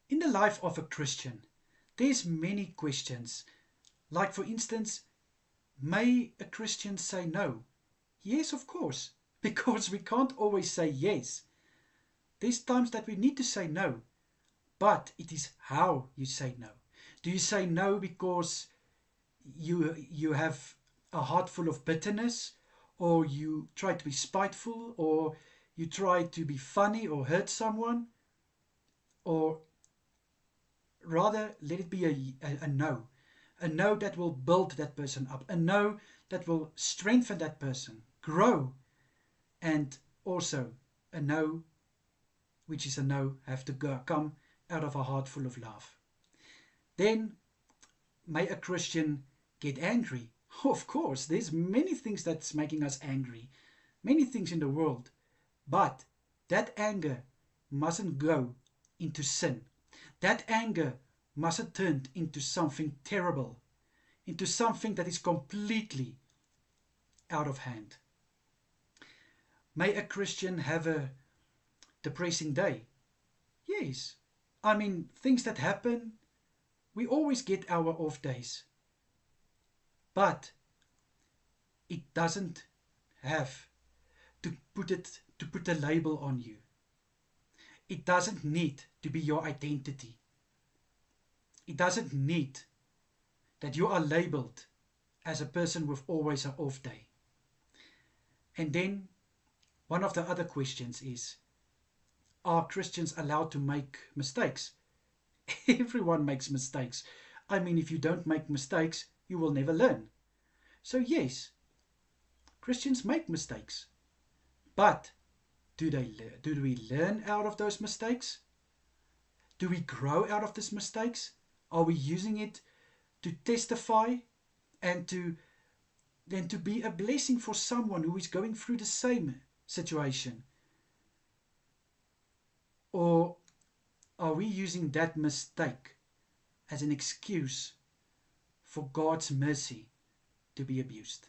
In the life of a Christian, there's many questions. Like for instance, may a Christian say no? Yes, of course, because we can't always say yes. There's times that we need to say no, but it is how you say no. Do you say no because you have a heart full of bitterness, or you try to be spiteful, or you try to be funny or hurt someone, or rather let it be a no, a no that will build that person up, a no that will strengthen that person, grow, and also a no which is a no have to come out of a heart full of love. Then may a Christian get angry? Of course, there's many things that's making us angry, many things in the world, but that anger mustn't go into sin. That anger mustn't turn into something terrible, into something that is completely out of hand. May a Christian have a depressing day? Yes. I mean, things that happen, we always get our off days. But it doesn't have to put a label on you. It doesn't need to be your identity. It doesn't need that you are labeled as a person with always an off day. And then one of the other questions is, are Christians allowed to make mistakes? Everyone makes mistakes. I mean, if you don't make mistakes, you will never learn. So yes, Christians make mistakes. But do we learn out of those mistakes? Do we grow out of these mistakes? Are we using it to testify and to be a blessing for someone who is going through the same situation? Or are we using that mistake as an excuse for God's mercy to be abused?